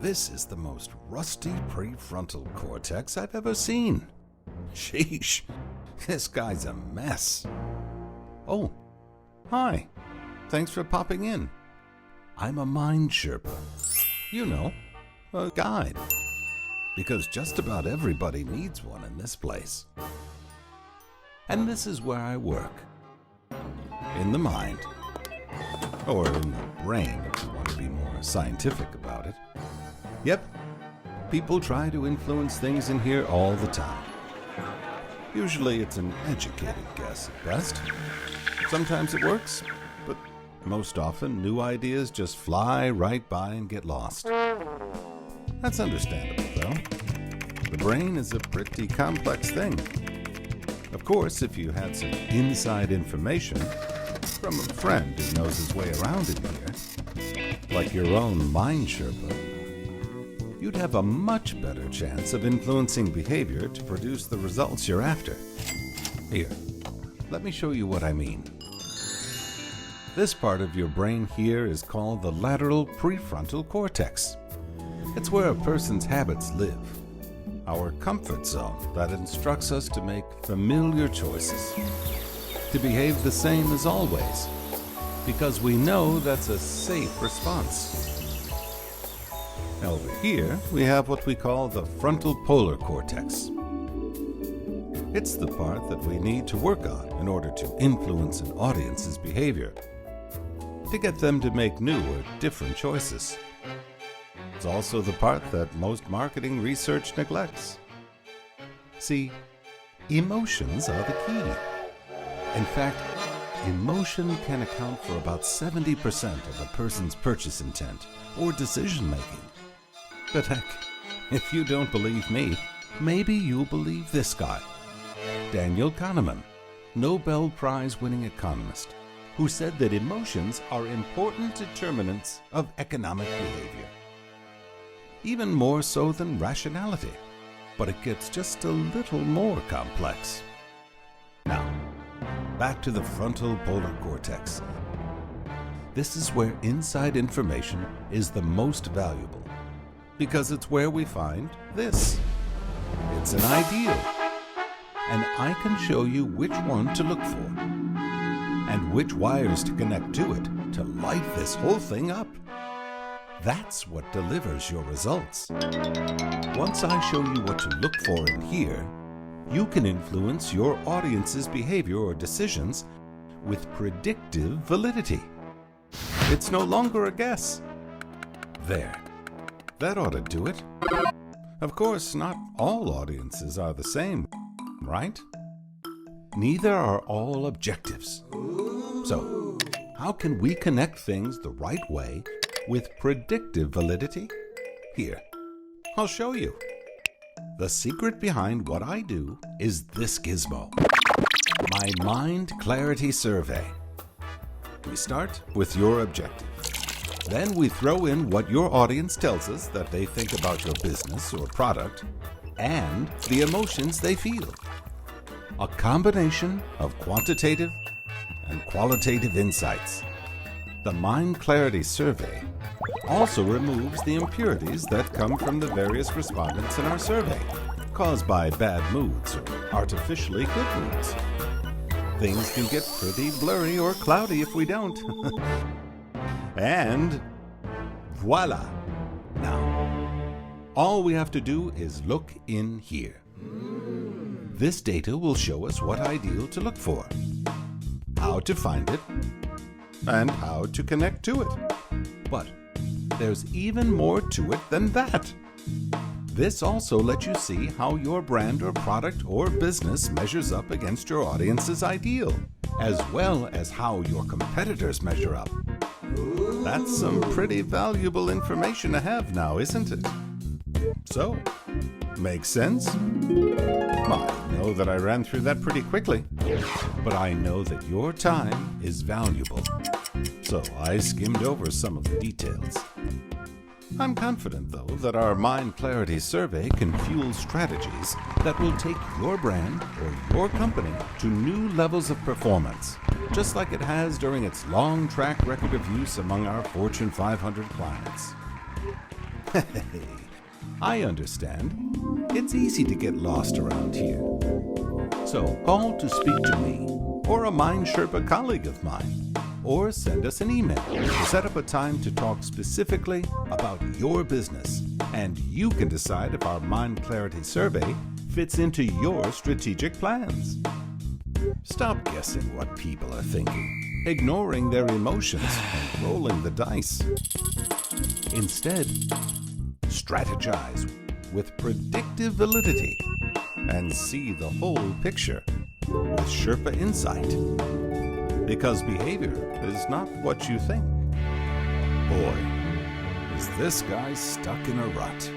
This is the most rusty prefrontal cortex I've ever seen. Sheesh, this guy's a mess. Oh, hi. Thanks for popping in. I'm a Mind Sherpa. You know, a guide. Because just about everybody needs one in this place. And this is where I work. In the mind. Or in the brain, if you want to be more scientific about it. Yep, people try to influence things in here all the time. Usually it's an educated guess at best. Sometimes it works, but most often new ideas just fly right by and get lost. That's understandable, though. The brain is a pretty complex thing. Of course, if you had some inside information from a friend who knows his way around in here, like your own Mind Sherpa, you'd have a much better chance of influencing behavior to produce the results you're after. Here, let me show you what I mean. This part of your brain here is called the lateral prefrontal cortex. It's where a person's habits live, our comfort zone that instructs us to make familiar choices, to behave the same as always, because we know that's a safe response. Over here, we have what we call the frontal polar cortex. It's the part that we need to work on in order to influence an audience's behavior, to get them to make new or different choices. It's also the part that most marketing research neglects. See, emotions are the key. In fact, emotion can account for about 70% of a person's purchase intent or decision-making. But heck, if you don't believe me, maybe you'll believe this guy, Daniel Kahneman, Nobel Prize-winning economist, who said that emotions are important determinants of economic behavior. Even more so than rationality, but it gets just a little more complex. Now, back to the frontal polar cortex. This is where inside information is the most valuable, because it's where we find this. It's an ideal, and I can show you which one to look for, and which wires to connect to it to light this whole thing up. That's what delivers your results. Once I show you what to look for in here, you can influence your audience's behavior or decisions with predictive validity. It's no longer a guess. There. That ought to do it. Of course, not all audiences are the same, right? Neither are all objectives. So, how can we connect things the right way with predictive validity? Here, I'll show you. The secret behind what I do is this gizmo, my Mind Clarity Survey. We start with your objective. Then we throw in what your audience tells us that they think about your business or product and the emotions they feel. A combination of quantitative and qualitative insights. The Mind Clarity Survey also removes the impurities that come from the various respondents in our survey, caused by bad moods or artificially good moods. Things can get pretty blurry or cloudy if we don't. And voila! Now, all we have to do is look in here. This data will show us what ideal to look for, how to find it, and how to connect to it. But there's even more to it than that. This also lets you see how your brand or product or business measures up against your audience's ideal, as well as how your competitors measure up. That's some pretty valuable information to have now, isn't it? So, makes sense? I know that I ran through that pretty quickly, but I know that your time is valuable, so I skimmed over some of the details. I'm confident, though, that our Mind Clarity Survey can fuel strategies that will take your brand or your company to new levels of performance, just like it has during its long track record of use among our Fortune 500 clients. I understand. It's easy to get lost around here. So call to speak to me, or a Mind Sherpa colleague of mine, or send us an email to set up a time to talk specifically about your business, and you can decide if our Mind Clarity survey fits into your strategic plans. Stop guessing what people are thinking, ignoring their emotions, and rolling the dice. Instead, strategize with predictive validity and see the whole picture with Sherpa insight. Because behavior is not what you think. Boy, is this guy stuck in a rut.